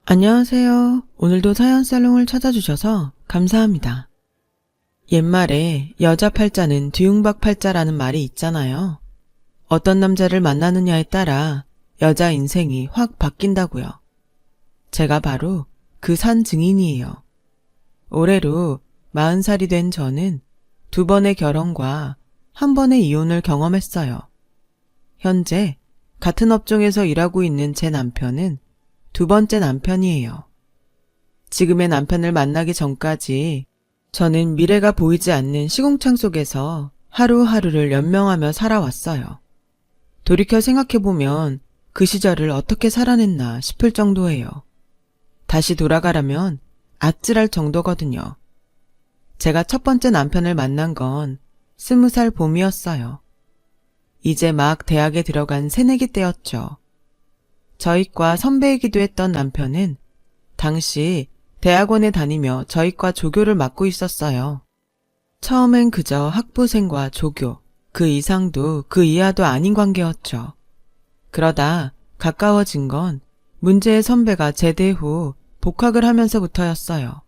안녕하세요. 오늘도 사연살롱을 찾아주셔서 감사합니다. 옛말에 여자 팔자는 뒤웅박 팔자라는 말이 있잖아요. 어떤 남자를 만나느냐에 따라 여자 인생이 확 바뀐다고요. 제가 바로 그 산 증인이에요. 올해로 40살이 된 저는 2번의 결혼과 1번의 이혼을 경험했어요. 현재 같은 업종에서 일하고 있는 제 남편은 2번째 남편이에요. 지금의 남편을 만나기 전까지 저는 미래가 보이지 않는 시궁창 속에서 하루하루를 연명하며 살아왔어요. 돌이켜 생각해보면 그 시절을 어떻게 살아냈나 싶을 정도예요. 다시 돌아가라면 아찔할 정도거든요. 제가 첫 번째 남편을 만난 건 20살 봄이었어요. 이제 막 대학에 들어간 새내기 때였죠. 저희과 선배이기도 했던 남편은 당시 대학원에 다니며 저희과 조교를 맡고 있었어요. 처음엔 그저 학부생과 조교, 그 이상도 그 이하도 아닌 관계였죠. 그러다 가까워진 건 문제의 선배가 제대 후 복학을 하면서부터였어요.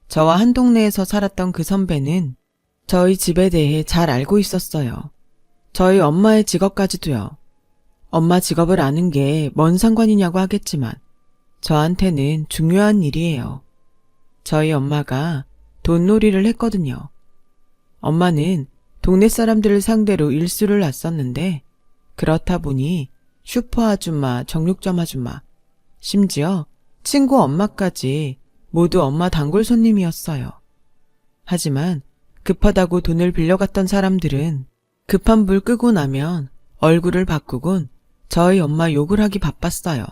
저와 한 동네에서 살았던 그 선배는 저희 집에 대해 잘 알고 있었어요. 저희 엄마의 직업까지도요. 엄마 직업을 아는 게 뭔 상관이냐고 하겠지만 저한테는 중요한 일이에요. 저희 엄마가 돈놀이를 했거든요. 엄마는 동네 사람들을 상대로 일수를 놨었는데 그렇다 보니 슈퍼 아줌마, 정육점 아줌마, 심지어 친구 엄마까지 모두 엄마 단골 손님이었어요. 하지만 급하다고 돈을 빌려갔던 사람들은 급한 불 끄고 나면 얼굴을 바꾸곤 저희 엄마 욕을 하기 바빴어요.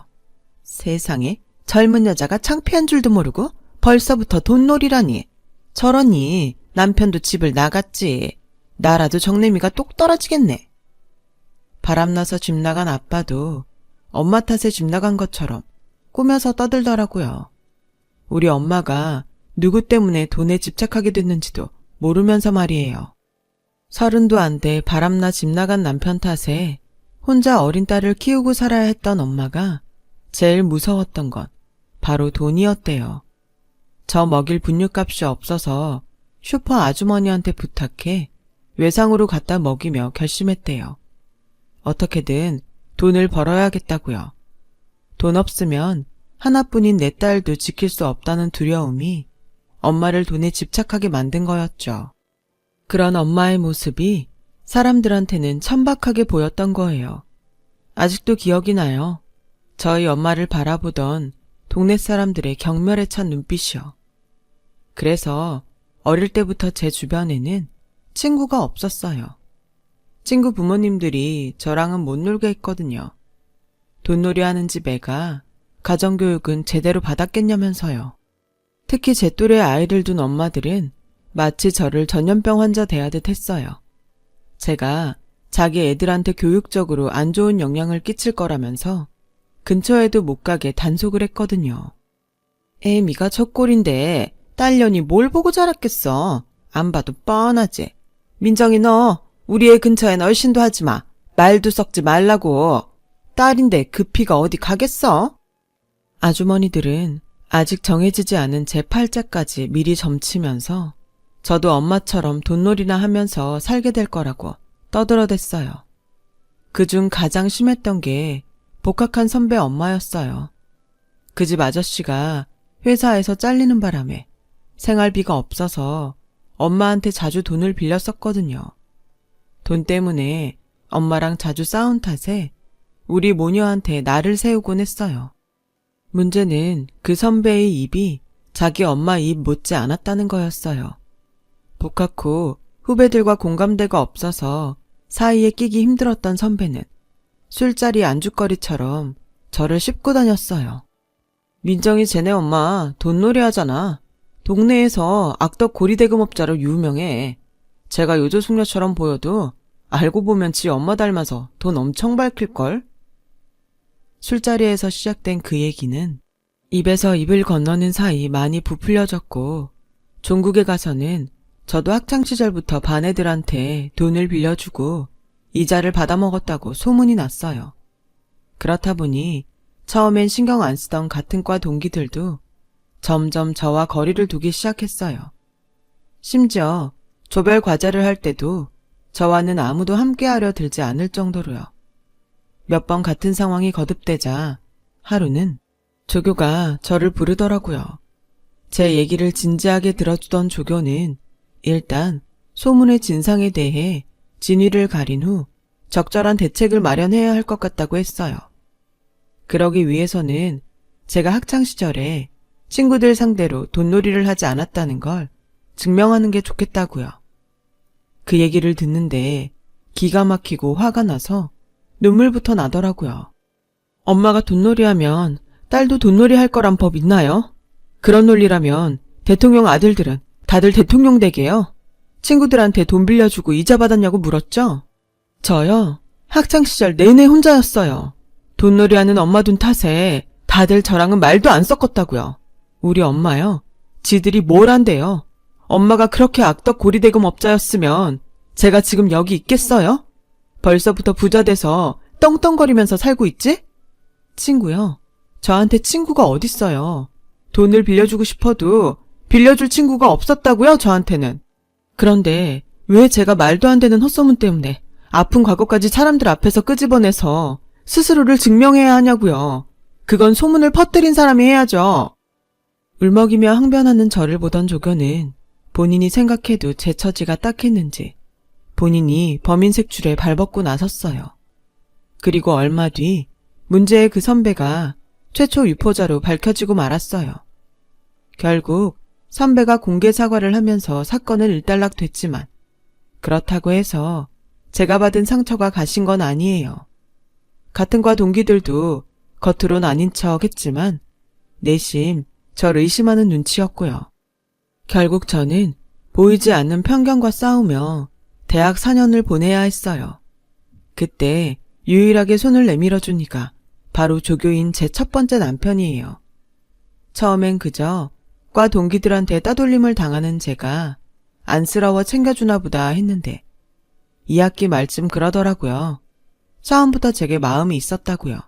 세상에 젊은 여자가 창피한 줄도 모르고 벌써부터 돈놀이라니. 저러니 남편도 집을 나갔지. 나라도 정내미가 똑 떨어지겠네. 바람나서 집 나간 아빠도 엄마 탓에 집 나간 것처럼 꾸며서 떠들더라고요. 우리 엄마가 누구 때문에 돈에 집착하게 됐는지도 모르면서 말이에요. 30도 안 돼 바람나 집 나간 남편 탓에 혼자 어린 딸을 키우고 살아야 했던 엄마가 제일 무서웠던 건 바로 돈이었대요. 저 먹일 분유값이 없어서 슈퍼 아주머니한테 부탁해 외상으로 갖다 먹이며 결심했대요. 어떻게든 돈을 벌어야겠다고요. 돈 없으면 하나뿐인 내 딸도 지킬 수 없다는 두려움이 엄마를 돈에 집착하게 만든 거였죠. 그런 엄마의 모습이 사람들한테는 천박하게 보였던 거예요. 아직도 기억이 나요. 저희 엄마를 바라보던 동네 사람들의 경멸에 찬 눈빛이요. 그래서 어릴 때부터 제 주변에는 친구가 없었어요. 친구 부모님들이 저랑은 못 놀게 했거든요. 돈놀이 하는 집 애가 가정교육은 제대로 받았겠냐면서요. 특히 제 또래 아이를 둔 엄마들은 마치 저를 전염병 환자 대하듯 했어요. 제가 자기 애들한테 교육적으로 안 좋은 영향을 끼칠 거라면서 근처에도 못 가게 단속을 했거든요. 애미가 첫 꼴인데 딸년이 뭘 보고 자랐겠어. 안 봐도 뻔하지. 민정이 너 우리 애 근처엔 얼씬도 하지 마. 말도 섞지 말라고. 딸인데 그 피가 어디 가겠어? 아주머니들은 아직 정해지지 않은 제 팔자까지 미리 점치면서 저도 엄마처럼 돈놀이나 하면서 살게 될 거라고 떠들어댔어요. 그중 가장 심했던 게 복학한 선배 엄마였어요. 그 집 아저씨가 회사에서 잘리는 바람에 생활비가 없어서 엄마한테 자주 돈을 빌렸었거든요. 돈 때문에 엄마랑 자주 싸운 탓에 우리 모녀한테 나를 세우곤 했어요. 문제는 그 선배의 입이 자기 엄마 입 못지 않았다는 거였어요. 복학 후 후배들과 공감대가 없어서 사이에 끼기 힘들었던 선배는 술자리 안주거리처럼 저를 씹고 다녔어요. 민정이 쟤네 엄마 돈놀이 하잖아. 동네에서 악덕 고리대금업자로 유명해. 제가 요조숙녀처럼 보여도 알고 보면 지 엄마 닮아서 돈 엄청 밝힐걸? 술자리에서 시작된 그 얘기는 입에서 입을 건너는 사이 많이 부풀려졌고 종국에 가서는 저도 학창시절부터 반 애들한테 돈을 빌려주고 이자를 받아먹었다고 소문이 났어요. 그렇다 보니 처음엔 신경 안 쓰던 같은 과 동기들도 점점 저와 거리를 두기 시작했어요. 심지어 조별 과제를 할 때도 저와는 아무도 함께하려 들지 않을 정도로요. 몇 번 같은 상황이 거듭되자 하루는 조교가 저를 부르더라고요. 제 얘기를 진지하게 들어주던 조교는 일단 소문의 진상에 대해 진위를 가린 후 적절한 대책을 마련해야 할 것 같다고 했어요. 그러기 위해서는 제가 학창시절에 친구들 상대로 돈놀이를 하지 않았다는 걸 증명하는 게 좋겠다고요. 그 얘기를 듣는데 기가 막히고 화가 나서 눈물부터 나더라고요. 엄마가 돈놀이하면 딸도 돈놀이 할 거란 법 있나요? 그런 논리라면 대통령 아들들은 다들 대통령 되게요. 친구들한테 돈 빌려주고 이자 받았냐고 물었죠? 저요? 학창시절 내내 혼자였어요. 돈놀이하는 엄마 돈 탓에 다들 저랑은 말도 안 섞었다고요. 우리 엄마요. 지들이 뭘 한대요. 엄마가 그렇게 악덕 고리대금 업자였으면 제가 지금 여기 있겠어요? 벌써부터 부자 돼서 떵떵거리면서 살고 있지? 친구요. 저한테 친구가 어딨어요. 돈을 빌려주고 싶어도 빌려줄 친구가 없었다고요, 저한테는. 그런데 왜 제가 말도 안 되는 헛소문 때문에 아픈 과거까지 사람들 앞에서 끄집어내서 스스로를 증명해야 하냐고요. 그건 소문을 퍼뜨린 사람이 해야죠. 울먹이며 항변하는 저를 보던 조교는 본인이 생각해도 제 처지가 딱했는지 본인이 범인 색출에 발벗고 나섰어요. 그리고 얼마 뒤 문제의 그 선배가 최초 유포자로 밝혀지고 말았어요. 결국 선배가 공개 사과를 하면서 사건은 일단락됐지만 그렇다고 해서 제가 받은 상처가 가신 건 아니에요. 같은 과 동기들도 겉으론 아닌 척 했지만 내심 절 의심하는 눈치였고요. 결국 저는 보이지 않는 편견과 싸우며 대학 4년을 보내야 했어요. 그때 유일하게 손을 내밀어준 이가 바로 조교인 제 첫 번째 남편이에요. 처음엔 그저 과 동기들한테 따돌림을 당하는 제가 안쓰러워 챙겨주나 보다 했는데 2학기 말쯤 그러더라고요. 처음부터 제게 마음이 있었다고요.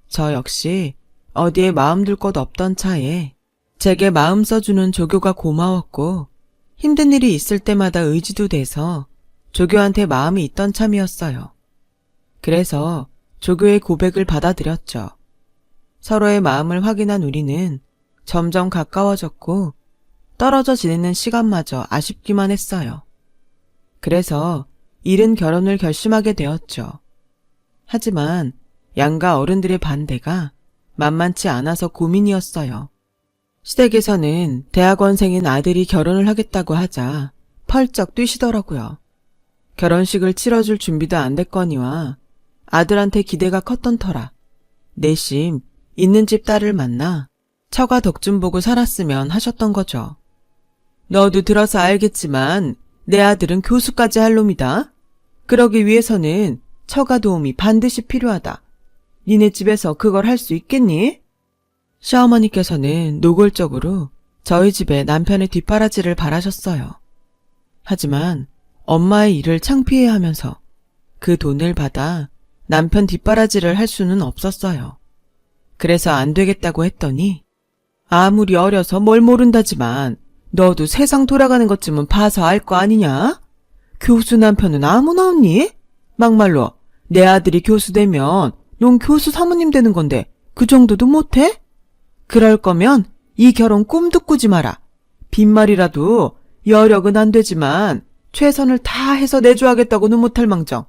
저 역시 어디에 마음 둘 곳 없던 차에 제게 마음 써주는 조교가 고마웠고 힘든 일이 있을 때마다 의지도 돼서 조교한테 마음이 있던 참이었어요. 그래서 조교의 고백을 받아들였죠. 서로의 마음을 확인한 우리는 점점 가까워졌고 떨어져 지내는 시간마저 아쉽기만 했어요. 그래서 이른 결혼을 결심하게 되었죠. 하지만 양가 어른들의 반대가 만만치 않아서 고민이었어요. 시댁에서는 대학원생인 아들이 결혼을 하겠다고 하자 펄쩍 뛰시더라고요. 결혼식을 치러줄 준비도 안 됐거니와 아들한테 기대가 컸던 터라 내심 있는 집 딸을 만나 처가 덕 좀 보고 살았으면 하셨던 거죠. 너도 들어서 알겠지만 내 아들은 교수까지 할 놈이다. 그러기 위해서는 처가 도움이 반드시 필요하다. 니네 집에서 그걸 할 수 있겠니? 시어머니께서는 노골적으로 저희 집에 남편의 뒷바라지를 바라셨어요. 하지만 엄마의 일을 창피해하면서 그 돈을 받아 남편 뒷바라지를 할 수는 없었어요. 그래서 안 되겠다고 했더니 아무리 어려서 뭘 모른다지만 너도 세상 돌아가는 것쯤은 봐서 알 거 아니냐? 교수 남편은 아무나 없니? 막말로 내 아들이 교수 되면 넌 교수 사모님 되는 건데 그 정도도 못해? 그럴 거면 이 결혼 꿈도 꾸지 마라. 빈말이라도 여력은 안 되지만 최선을 다해서 내줘야겠다고는 못할 망정.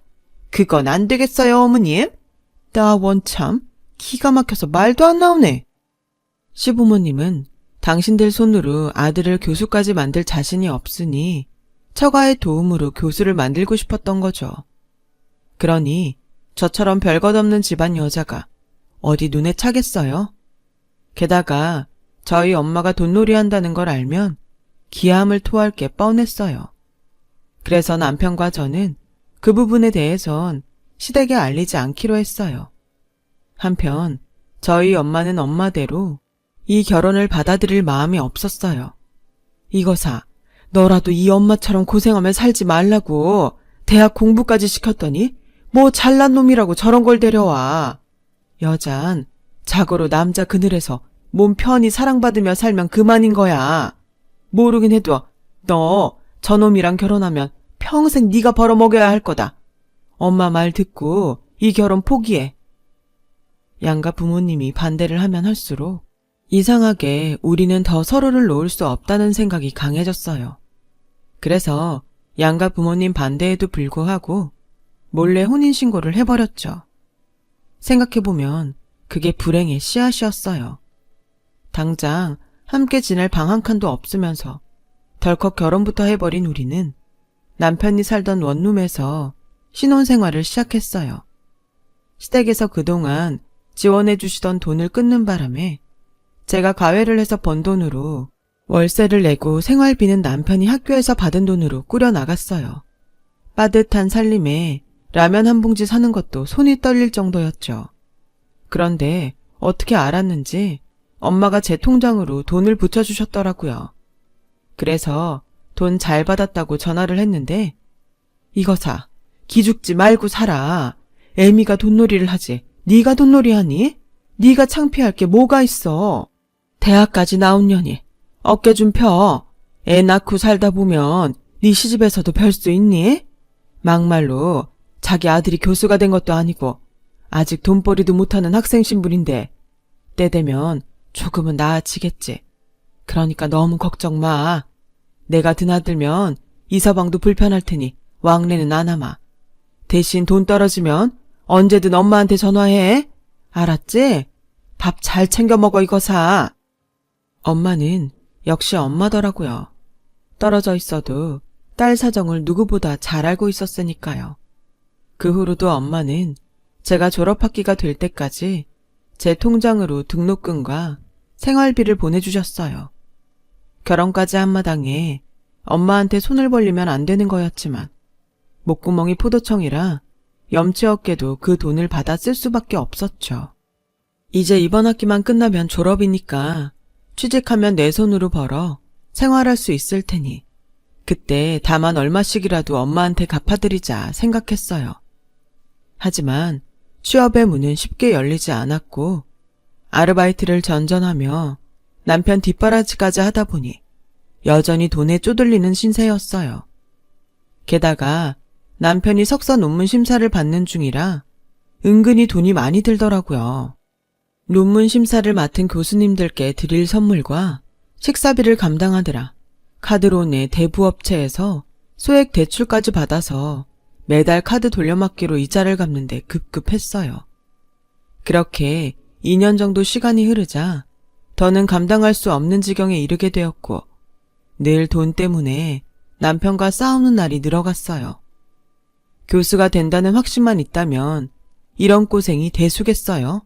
그건 안 되겠어요, 어머님. 나 원참 기가 막혀서 말도 안 나오네. 시부모님은 당신들 손으로 아들을 교수까지 만들 자신이 없으니 처가의 도움으로 교수를 만들고 싶었던 거죠. 그러니 저처럼 별것없는 집안 여자가 어디 눈에 차겠어요? 게다가 저희 엄마가 돈놀이 한다는 걸 알면 기함을 토할 게 뻔했어요. 그래서 남편과 저는 그 부분에 대해선 시댁에 알리지 않기로 했어요. 한편 저희 엄마는 엄마대로 이 결혼을 받아들일 마음이 없었어요. 이거사, 너라도 이 엄마처럼 고생하며 살지 말라고 대학 공부까지 시켰더니 뭐 잘난 놈이라고 저런 걸 데려와. 여잔 자고로 남자 그늘에서 몸 편히 사랑받으며 살면 그만인 거야. 모르긴 해도 너 저놈이랑 결혼하면 평생 네가 벌어먹여야 할 거다. 엄마 말 듣고 이 결혼 포기해. 양가 부모님이 반대를 하면 할수록 이상하게 우리는 더 서로를 놓을 수 없다는 생각이 강해졌어요. 그래서 양가 부모님 반대에도 불구하고 몰래 혼인신고를 해버렸죠. 생각해보면 그게 불행의 씨앗이었어요. 당장 함께 지낼 방 한 칸도 없으면서 덜컥 결혼부터 해버린 우리는 남편이 살던 원룸에서 신혼생활을 시작했어요. 시댁에서 그동안 지원해 주시던 돈을 끊는 바람에 제가 과외를 해서 번 돈으로 월세를 내고 생활비는 남편이 학교에서 받은 돈으로 꾸려나갔어요. 빠듯한 살림에 라면 한 봉지 사는 것도 손이 떨릴 정도였죠. 그런데 어떻게 알았는지 엄마가 제 통장으로 돈을 붙여주셨더라고요. 그래서 돈 잘 받았다고 전화를 했는데 이거 사, 기죽지 말고 살아. 애미가 돈놀이를 하지. 네가 돈놀이 하니? 네가 창피할 게 뭐가 있어. 대학까지 나온 년이 어깨 좀 펴. 애 낳고 살다 보면 네 시집에서도 별 수 있니? 막말로 자기 아들이 교수가 된 것도 아니고 아직 돈벌이도 못하는 학생 신분인데 때 되면 조금은 나아지겠지. 그러니까 너무 걱정 마. 내가 드나들면 이서방도 불편할 테니 왕래는 안 하마. 대신 돈 떨어지면 언제든 엄마한테 전화해. 알았지? 밥 잘 챙겨 먹어 이거 사. 엄마는 역시 엄마더라고요. 떨어져 있어도 딸 사정을 누구보다 잘 알고 있었으니까요. 그 후로도 엄마는 제가 졸업학기가 될 때까지 제 통장으로 등록금과 생활비를 보내주셨어요. 결혼까지 한 마당에 엄마한테 손을 벌리면 안 되는 거였지만 목구멍이 포도청이라 염치 없게도 그 돈을 받아 쓸 수밖에 없었죠. 이제 이번 학기만 끝나면 졸업이니까 취직하면 내 손으로 벌어 생활할 수 있을 테니 그때 다만 얼마씩이라도 엄마한테 갚아드리자 생각했어요. 하지만 취업의 문은 쉽게 열리지 않았고 아르바이트를 전전하며 남편 뒷바라지까지 하다 보니 여전히 돈에 쪼들리는 신세였어요. 게다가 남편이 석사 논문 심사를 받는 중이라 은근히 돈이 많이 들더라고요. 논문 심사를 맡은 교수님들께 드릴 선물과 식사비를 감당하느라 카드론의 대부업체에서 소액 대출까지 받아서 매달 카드 돌려막기로 이자를 갚는데 급급했어요. 그렇게 2년 정도 시간이 흐르자 더는 감당할 수 없는 지경에 이르게 되었고 늘 돈 때문에 남편과 싸우는 날이 늘어갔어요. 교수가 된다는 확신만 있다면 이런 고생이 대수겠어요?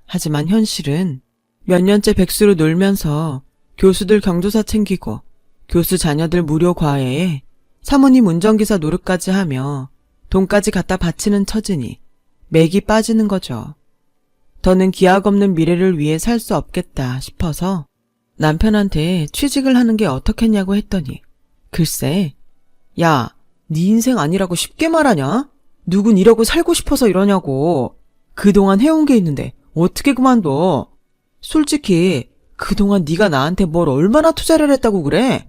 하지만 현실은 몇 년째 백수로 놀면서 교수들 경조사 챙기고 교수 자녀들 무료 과외에 사모님 운전기사 노릇까지 하며 돈까지 갖다 바치는 처지니 맥이 빠지는 거죠. 더는 기약 없는 미래를 위해 살 수 없겠다 싶어서 남편한테 취직을 하는 게 어떻겠냐고 했더니 글쎄, 야, 네 인생 아니라고 쉽게 말하냐? 누군 이러고 살고 싶어서 이러냐고. 그동안 해온 게 있는데 어떻게 그만둬? 솔직히 그동안 네가 나한테 뭘 얼마나 투자를 했다고 그래?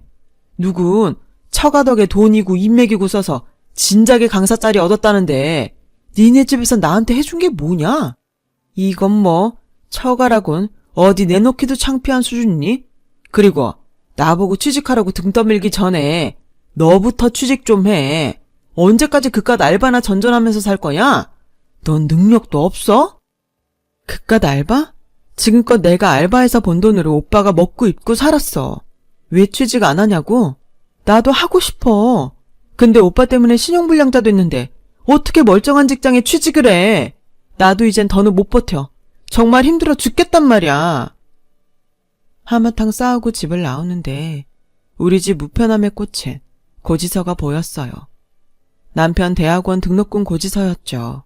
누군 처가덕에 돈이고 인맥이고 써서 진작에 강사짜리 얻었다는데 니네 집에서 나한테 해준 게 뭐냐? 이건 뭐 처가라곤 어디 내놓기도 창피한 수준이니? 그리고 나보고 취직하라고 등 떠밀기 전에 너부터 취직 좀 해. 언제까지 그깟 알바나 전전하면서 살 거냐? 넌 능력도 없어? 그깟 알바? 지금껏 내가 알바해서 번 돈으로 오빠가 먹고 입고 살았어. 왜 취직 안 하냐고? 나도 하고 싶어. 근데 오빠 때문에 신용불량자 됐는데 어떻게 멀쩡한 직장에 취직을 해? 나도 이젠 더는 못 버텨. 정말 힘들어 죽겠단 말이야. 하마탕 싸우고 집을 나오는데 우리 집 우편함에 꽂힌 고지서가 보였어요. 남편 대학원 등록금 고지서였죠.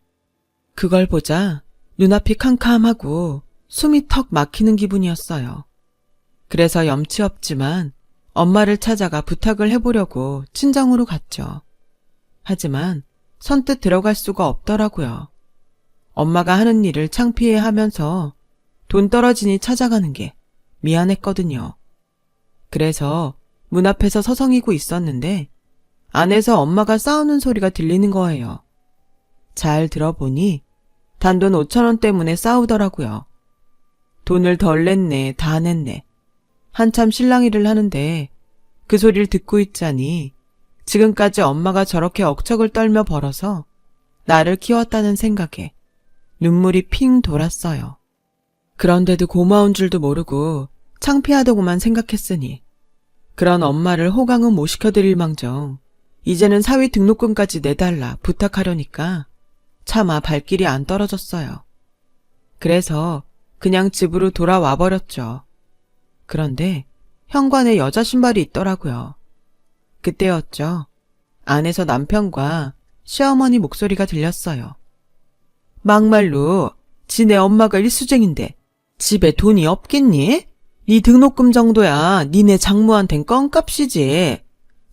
그걸 보자 눈앞이 캄캄하고 숨이 턱 막히는 기분이었어요. 그래서 염치 없지만 엄마를 찾아가 부탁을 해보려고 친정으로 갔죠. 하지만 선뜻 들어갈 수가 없더라고요. 엄마가 하는 일을 창피해하면서 돈 떨어지니 찾아가는 게 미안했거든요. 그래서 문 앞에서 서성이고 있었는데 안에서 엄마가 싸우는 소리가 들리는 거예요. 잘 들어보니 단돈 5,000원 때문에 싸우더라고요. 돈을 덜 냈네, 다 냈네. 한참 실랑이를 하는데 그 소리를 듣고 있자니 지금까지 엄마가 저렇게 억척을 떨며 벌어서 나를 키웠다는 생각에 눈물이 핑 돌았어요. 그런데도 고마운 줄도 모르고 창피하다고만 생각했으니 그런 엄마를 호강은 못 시켜드릴 망정 이제는 사위 등록금까지 내달라 부탁하려니까 차마 발길이 안 떨어졌어요. 그래서 그냥 집으로 돌아와 버렸죠. 그런데 현관에 여자 신발이 있더라고요. 그때였죠. 안에서 남편과 시어머니 목소리가 들렸어요. 막말로 지네 엄마가 일수쟁인데 집에 돈이 없겠니? 네 등록금 정도야 니네 장모한텐 껌값이지.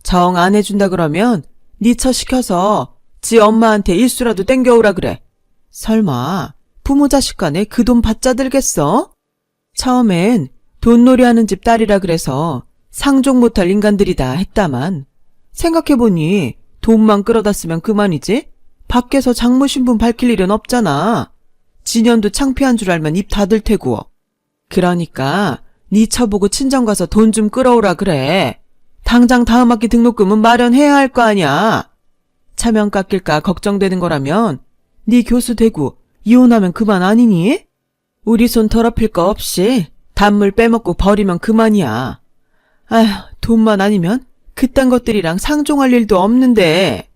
정 안 해준다 그러면 네 처 시켜서 지 엄마한테 일수라도 땡겨오라 그래. 설마 부모 자식 간에 그 돈 받자 들겠어? 처음엔 돈놀이하는 집 딸이라 그래서 상종 못할 인간들이다 했다만 생각해보니 돈만 끌어다 쓰면 그만이지 밖에서 장모 신분 밝힐 일은 없잖아. 지년도 창피한 줄 알면 입 닫을 테고. 그러니까 네 처보고 친정 가서 돈 좀 끌어오라 그래. 당장 다음 학기 등록금은 마련해야 할 거 아냐. 차명 깎일까 걱정되는 거라면 네 교수 되고 이혼하면 그만 아니니? 우리 손 더럽힐 거 없이 단물 빼먹고 버리면 그만이야. 아휴, 돈만 아니면 그딴 것들이랑 상종할 일도 없는데.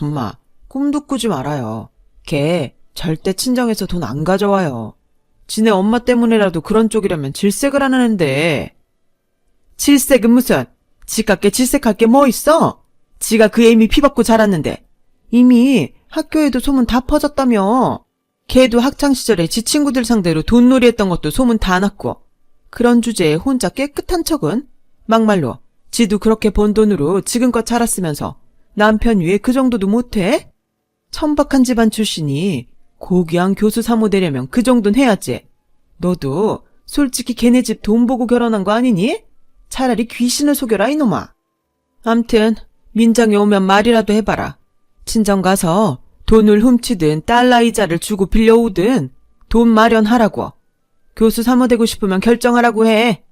엄마, 꿈도 꾸지 말아요. 걔 절대 친정에서 돈 안 가져와요. 지네 엄마 때문에라도 그런 쪽이라면 질색을 안 하는데. 질색은 무슨? 지깎게 질색할 게 뭐 있어? 지가 그 애미 피받고 자랐는데. 이미 학교에도 소문 다 퍼졌다며. 걔도 학창시절에 지 친구들 상대로 돈놀이 했던 것도 소문 다 났고. 그런 주제에 혼자 깨끗한 척은? 막말로 지도 그렇게 번 돈으로 지금껏 자랐으면서 남편 위에 그 정도도 못해? 천박한 집안 출신이 고귀한 교수 사모 되려면 그 정도는 해야지. 너도 솔직히 걔네 집 돈 보고 결혼한 거 아니니? 차라리 귀신을 속여라 이놈아. 암튼 민정이 오면 말이라도 해봐라. 친정 가서 돈을 훔치든 달러 이자를 주고 빌려오든 돈 마련하라고. 교수 사모 되고 싶으면 결정하라고 해.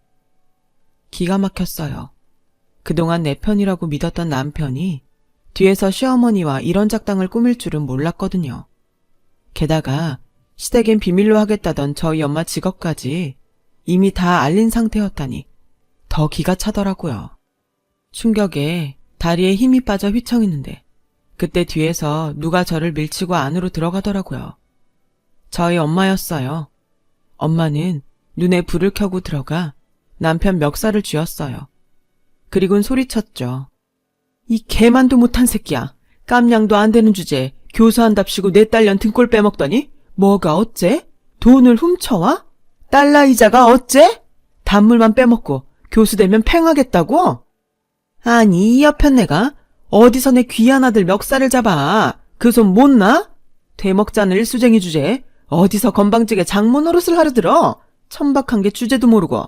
기가 막혔어요. 그동안 내 편이라고 믿었던 남편이 뒤에서 시어머니와 이런 작당을 꾸밀 줄은 몰랐거든요. 게다가 시댁엔 비밀로 하겠다던 저희 엄마 직업까지 이미 다 알린 상태였다니 더 기가 차더라고요. 충격에 다리에 힘이 빠져 휘청이는데 그때 뒤에서 누가 저를 밀치고 안으로 들어가더라고요. 저희 엄마였어요. 엄마는 눈에 불을 켜고 들어가 남편 멱살을 쥐었어요. 그리곤 소리쳤죠. 이 개만도 못한 새끼야. 깜냥도 안 되는 주제에 교수한답시고 내 딸년 등골 빼먹더니 뭐가 어째? 돈을 훔쳐와? 달러 이자가 어째? 단물만 빼먹고 교수 되면 팽하겠다고? 아니 이 여편네가 어디서 내 귀한 아들 멱살을 잡아. 그 손 못 나? 되먹자는 일수쟁이 주제에 어디서 건방지게 장모 노릇을 하려들어. 천박한 게 주제도 모르고.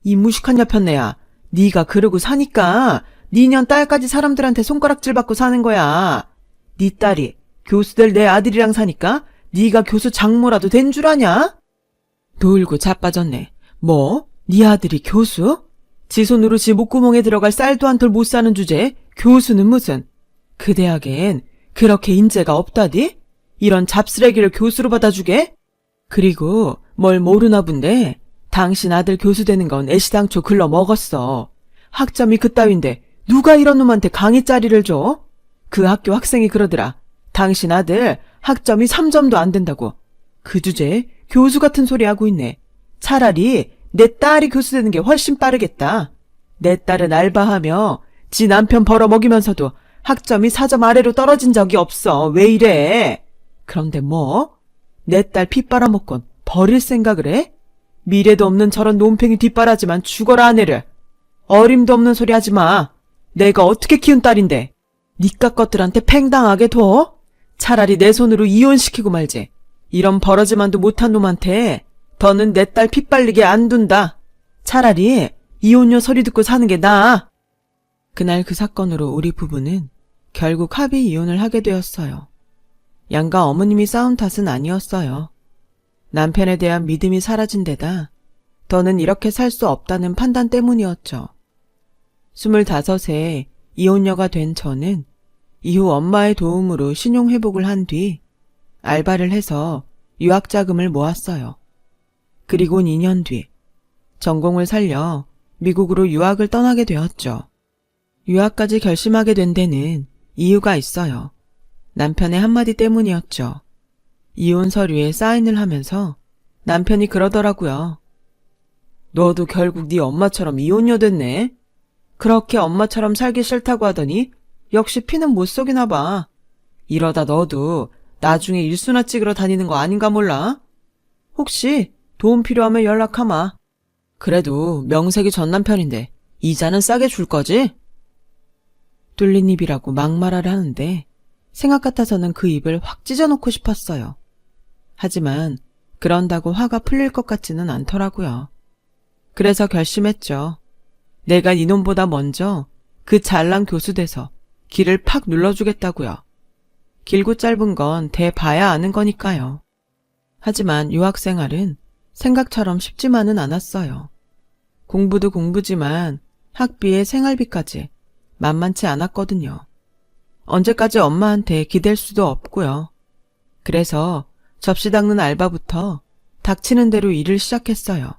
이 무식한 여편네야. 네가 그러고 사니까 니년 딸까지 사람들한테 손가락질 받고 사는 거야. 네 딸이 교수 될 내 아들이랑 사니까 네가 교수 장모라도 된 줄 아냐? 놀고 자빠졌네. 뭐? 네 아들이 교수? 지 손으로 지 목구멍에 들어갈 쌀도 한 톨 못 사는 주제에 교수는 무슨? 그 대학엔 그렇게 인재가 없다디? 이런 잡쓰레기를 교수로 받아주게? 그리고 뭘 모르나 본데 당신 아들 교수 되는 건 애시당초 글러 먹었어. 학점이 그따윈데 누가 이런 놈한테 강의 짜리를 줘? 그 학교 학생이 그러더라. 당신 아들 학점이 3점도 안 된다고. 그 주제에 교수 같은 소리 하고 있네. 차라리 내 딸이 교수 되는 게 훨씬 빠르겠다. 내 딸은 알바하며 지 남편 벌어먹이면서도 학점이 4점 아래로 떨어진 적이 없어. 왜 이래? 그런데 뭐? 내 딸 피 빨아먹곤 버릴 생각을 해? 미래도 없는 저런 논팽이 뒷바라지만 죽어라 아내를. 어림도 없는 소리 하지 마. 내가 어떻게 키운 딸인데 니깟 것들한테 팽당하게 둬? 차라리 내 손으로 이혼시키고 말지. 이런 버러지만도 못한 놈한테 더는 내 딸 피 빨리게 안 둔다. 차라리 이혼녀 소리 듣고 사는 게 나아. 그날 그 사건으로 우리 부부는 결국 합의 이혼을 하게 되었어요. 양가 어머님이 싸운 탓은 아니었어요. 남편에 대한 믿음이 사라진 데다 더는 이렇게 살 수 없다는 판단 때문이었죠. 25세 이혼녀가 된 저는 이후 엄마의 도움으로 신용회복을 한 뒤 알바를 해서 유학자금을 모았어요. 그리고 2년 뒤 전공을 살려 미국으로 유학을 떠나게 되었죠. 유학까지 결심하게 된 데는 이유가 있어요. 남편의 한마디 때문이었죠. 이혼 서류에 사인을 하면서 남편이 그러더라고요. 너도 결국 네 엄마처럼 이혼녀 됐네. 그렇게 엄마처럼 살기 싫다고 하더니 역시 피는 못 속이나 봐. 이러다 너도 나중에 일수나 찍으러 다니는 거 아닌가 몰라? 혹시 도움 필요하면 연락하마. 그래도 명색이 전 남편인데 이자는 싸게 줄 거지? 뚫린 입이라고 막말을 하는데 생각 같아서는 그 입을 확 찢어놓고 싶었어요. 하지만 그런다고 화가 풀릴 것 같지는 않더라고요. 그래서 결심했죠. 내가 이놈보다 먼저 그 잘난 교수 돼서 길을 팍 눌러주겠다고요. 길고 짧은 건 대봐야 아는 거니까요. 하지만 유학생활은 생각처럼 쉽지만은 않았어요. 공부도 공부지만 학비에 생활비까지 만만치 않았거든요. 언제까지 엄마한테 기댈 수도 없고요. 그래서 접시 닦는 알바부터 닥치는 대로 일을 시작했어요.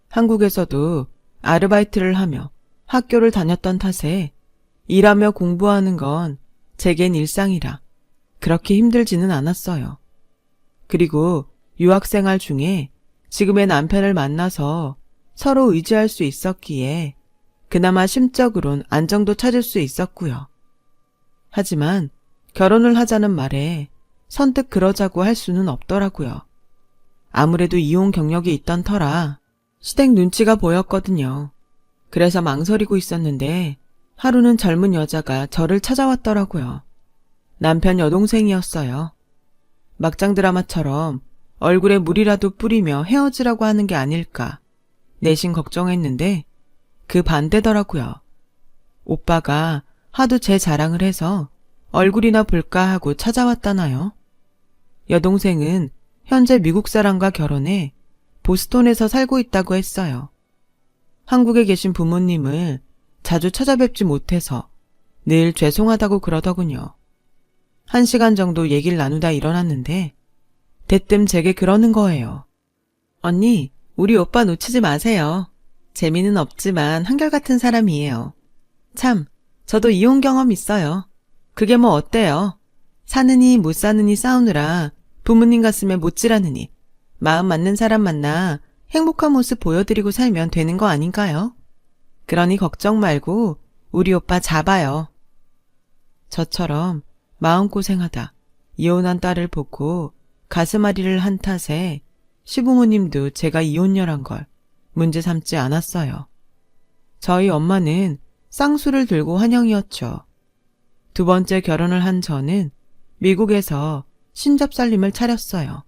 한국에서도 아르바이트를 하며 학교를 다녔던 탓에 일하며 공부하는 건 제겐 일상이라 그렇게 힘들지는 않았어요. 그리고 유학생활 중에 지금의 남편을 만나서 서로 의지할 수 있었기에 그나마 심적으론 안정도 찾을 수 있었고요. 하지만 결혼을 하자는 말에 선뜻 그러자고 할 수는 없더라고요. 아무래도 이혼 경력이 있던 터라 시댁 눈치가 보였거든요. 그래서 망설이고 있었는데 하루는 젊은 여자가 저를 찾아왔더라고요. 남편 여동생이었어요. 막장 드라마처럼 얼굴에 물이라도 뿌리며 헤어지라고 하는 게 아닐까 내심 걱정했는데 그 반대더라고요. 오빠가 하도 제 자랑을 해서 얼굴이나 볼까 하고 찾아왔다나요? 여동생은 현재 미국 사람과 결혼해 보스톤에서 살고 있다고 했어요. 한국에 계신 부모님을 자주 찾아뵙지 못해서 늘 죄송하다고 그러더군요. 1시간 정도 얘기를 나누다 일어났는데 대뜸 제게 그러는 거예요. 언니, 우리 오빠 놓치지 마세요. 재미는 없지만 한결같은 사람이에요. 참, 저도 이혼 경험 있어요. 그게 뭐 어때요? 사느니 못 사느니 싸우느라 부모님 가슴에 못질하느니 마음 맞는 사람 만나 행복한 모습 보여드리고 살면 되는 거 아닌가요? 그러니 걱정 말고 우리 오빠 잡아요. 저처럼 마음고생하다 이혼한 딸을 보고 가슴앓이를 한 탓에 시부모님도 제가 이혼녀란 걸 문제 삼지 않았어요. 저희 엄마는 쌍수를 들고 환영이었죠. 2번째 결혼을 한 저는 미국에서 신접살림을 차렸어요.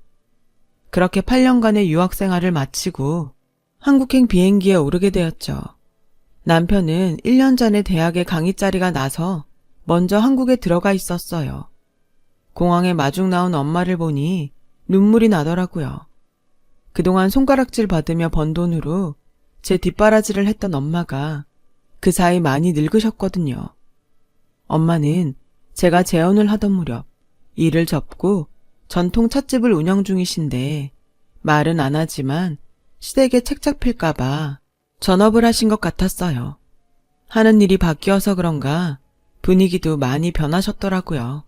그렇게 8년간의 유학생활을 마치고 한국행 비행기에 오르게 되었죠. 남편은 1년 전에 대학에 강의 자리가 나서 먼저 한국에 들어가 있었어요. 공항에 마중 나온 엄마를 보니 눈물이 나더라고요. 그동안 손가락질 받으며 번 돈으로 제 뒷바라지를 했던 엄마가 그 사이 많이 늙으셨거든요. 엄마는 제가 재혼을 하던 무렵 일을 접고 전통 찻집을 운영 중이신데 말은 안 하지만 시댁에 책 잡힐까봐 전업을 하신 것 같았어요. 하는 일이 바뀌어서 그런가 분위기도 많이 변하셨더라고요.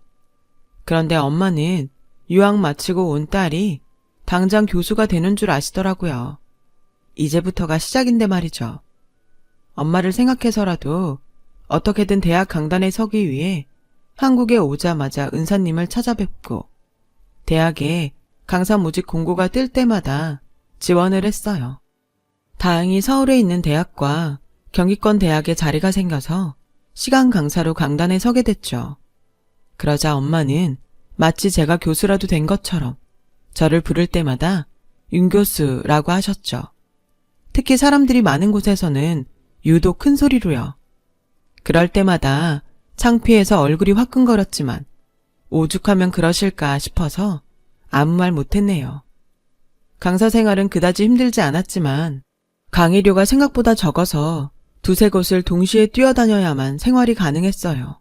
그런데 엄마는 유학 마치고 온 딸이 당장 교수가 되는 줄 아시더라고요. 이제부터가 시작인데 말이죠. 엄마를 생각해서라도 어떻게든 대학 강단에 서기 위해 한국에 오자마자 은사님을 찾아뵙고 대학에 강사 모집 공고가 뜰 때마다 지원을 했어요. 다행히 서울에 있는 대학과 경기권 대학에 자리가 생겨서 시간 강사로 강단에 서게 됐죠. 그러자 엄마는 마치 제가 교수라도 된 것처럼 저를 부를 때마다 윤 교수라고 하셨죠. 특히 사람들이 많은 곳에서는 유독 큰 소리로요. 그럴 때마다 창피해서 얼굴이 화끈거렸지만 오죽하면 그러실까 싶어서 아무 말 못했네요. 강사 생활은 그다지 힘들지 않았지만 강의료가 생각보다 적어서 두세 곳을 동시에 뛰어다녀야만 생활이 가능했어요.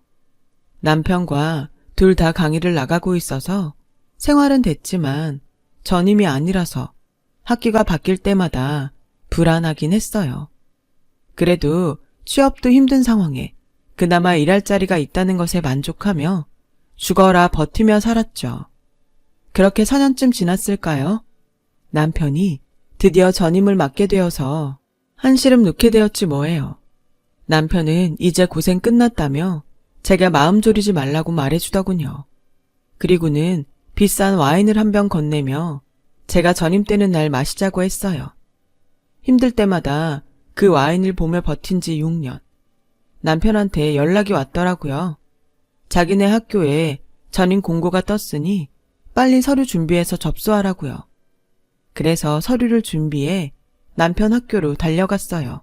남편과 둘 다 강의를 나가고 있어서 생활은 됐지만 전임이 아니라서 학기가 바뀔 때마다 불안하긴 했어요. 그래도 취업도 힘든 상황에 그나마 일할 자리가 있다는 것에 만족하며 죽어라 버티며 살았죠. 그렇게 4년쯤 지났을까요? 남편이 드디어 전임을 맡게 되어서 한시름 놓게 되었지 뭐예요. 남편은 이제 고생 끝났다며 제가 마음 졸이지 말라고 말해주더군요. 그리고는 비싼 와인을 한 병 건네며 제가 전임되는 날 마시자고 했어요. 힘들 때마다 그 와인을 보며 버틴 지 6년. 남편한테 연락이 왔더라고요. 자기네 학교에 전임 공고가 떴으니 빨리 서류 준비해서 접수하라고요. 그래서 서류를 준비해 남편 학교로 달려갔어요.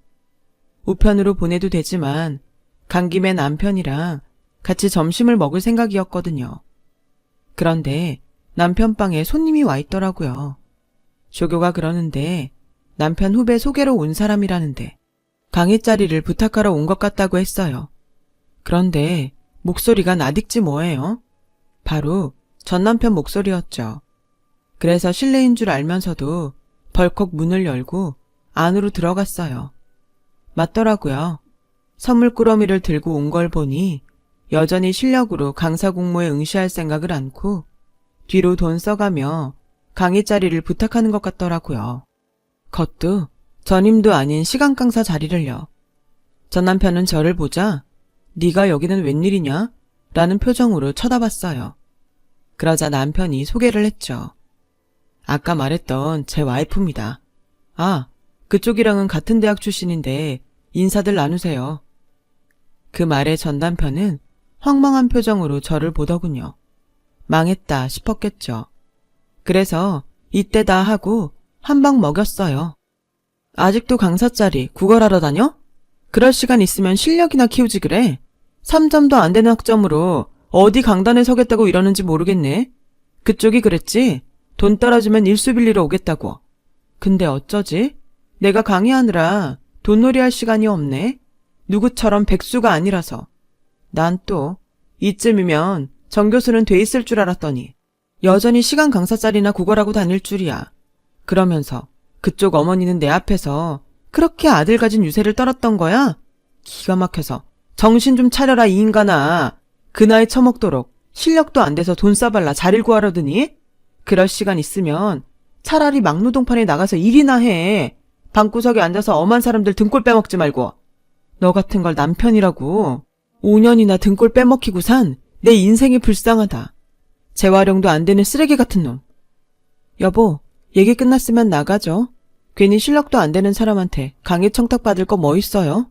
우편으로 보내도 되지만 간 김에 남편이랑 같이 점심을 먹을 생각이었거든요. 그런데 남편 방에 손님이 와 있더라고요. 조교가 그러는데 남편 후배 소개로 온 사람이라는데 강의 자리를 부탁하러 온 것 같다고 했어요. 그런데 목소리가 낯익지 뭐예요? 바로 전 남편 목소리였죠. 그래서 실례인 줄 알면서도 벌컥 문을 열고 안으로 들어갔어요. 맞더라고요. 선물 꾸러미를 들고 온 걸 보니 여전히 실력으로 강사 공모에 응시할 생각을 않고 뒤로 돈 써가며 강의 자리를 부탁하는 것 같더라고요. 그것도 전임도 아닌 시간 강사 자리를요. 전 남편은 저를 보자 네가 여기는 웬일이냐? 라는 표정으로 쳐다봤어요. 그러자 남편이 소개를 했죠. 아까 말했던 제 와이프입니다. 아, 그쪽이랑은 같은 대학 출신인데 인사들 나누세요. 그 말에 전 남편은 황망한 표정으로 저를 보더군요. 망했다 싶었겠죠. 그래서 이때다 하고 한 방 먹였어요. 아직도 강사 자리 구걸하러 다녀? 그럴 시간 있으면 실력이나 키우지 그래. 3점도 안 되는 학점으로 어디 강단에 서겠다고 이러는지 모르겠네. 그쪽이 그랬지? 돈 떨어지면 일수 빌리러 오겠다고. 근데 어쩌지? 내가 강의하느라 돈놀이 할 시간이 없네. 누구처럼 백수가 아니라서. 난 또 이쯤이면 정 교수는 돼 있을 줄 알았더니 여전히 시간 강사 자리나 구걸하고 다닐 줄이야. 그러면서 그쪽 어머니는 내 앞에서 그렇게 아들 가진 유세를 떨었던 거야? 기가 막혀서 정신 좀 차려라 이 인간아. 그 나이 처먹도록 실력도 안 돼서 돈 싸발라 자리를 구하려더니 그럴 시간 있으면 차라리 막노동판에 나가서 일이나 해. 방구석에 앉아서 엄한 사람들 등골 빼먹지 말고. 너 같은 걸 남편이라고. 5년이나 등골 빼먹히고 산 내 인생이 불쌍하다. 재활용도 안 되는 쓰레기 같은 놈. 여보, 얘기 끝났으면 나가죠. 괜히 실력도 안 되는 사람한테 강의 청탁받을 거 뭐 있어요?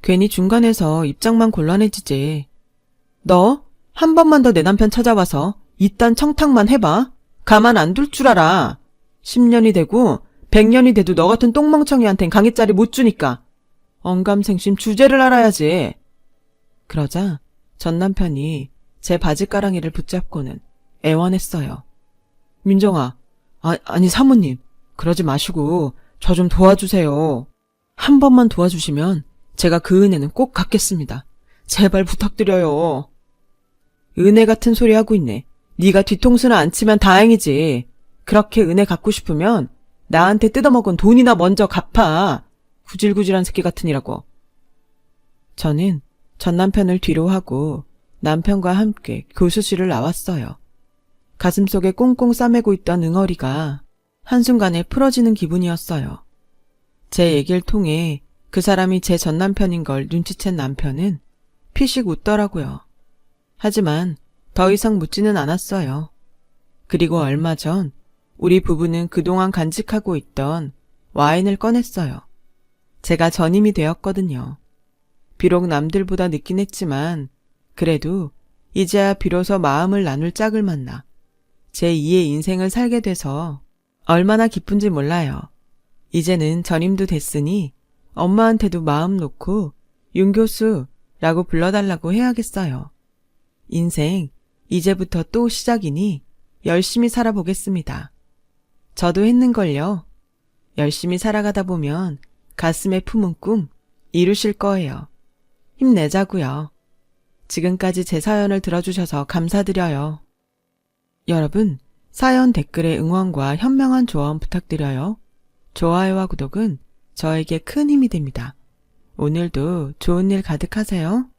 괜히 중간에서 입장만 곤란해지지. 너 한 번만 더 내 남편 찾아와서 이딴 청탁만 해봐. 가만 안 둘 줄 알아. 10년이 되고 100년이 돼도 너 같은 똥멍청이한텐 강의 자리 못 주니까. 언감생심 주제를 알아야지. 그러자 전 남편이 제 바지가랑이를 붙잡고는 애원했어요. 민정아, 아니 사모님, 그러지 마시고 저 좀 도와주세요. 한 번만 도와주시면 제가 그 은혜는 꼭 갚겠습니다. 제발 부탁드려요. 은혜 같은 소리 하고 있네. 네가 뒤통수는 안 치면 다행이지. 그렇게 은혜 갚고 싶으면 나한테 뜯어먹은 돈이나 먼저 갚아. 구질구질한 새끼 같으니라고. 저는 전 남편을 뒤로 하고 남편과 함께 교수실을 나왔어요. 가슴속에 꽁꽁 싸매고 있던 응어리가 한순간에 풀어지는 기분이었어요. 제 얘기를 통해 그 사람이 제 전 남편인 걸 눈치챈 남편은 피식 웃더라고요. 하지만 더 이상 묻지는 않았어요. 그리고 얼마 전 우리 부부는 그동안 간직하고 있던 와인을 꺼냈어요. 제가 전임이 되었거든요. 비록 남들보다 늦긴 했지만 그래도 이제야 비로소 마음을 나눌 짝을 만나 제2의 인생을 살게 돼서 얼마나 기쁜지 몰라요. 이제는 전임도 됐으니 엄마한테도 마음 놓고 윤교수라고 불러달라고 해야겠어요. 인생 이제부터 또 시작이니 열심히 살아보겠습니다. 저도 했는걸요. 열심히 살아가다 보면 가슴에 품은 꿈 이루실 거예요. 힘내자고요. 지금까지 제 사연을 들어주셔서 감사드려요. 여러분, 사연 댓글에 응원과 현명한 조언 부탁드려요. 좋아요와 구독은 저에게 큰 힘이 됩니다. 오늘도 좋은 일 가득하세요.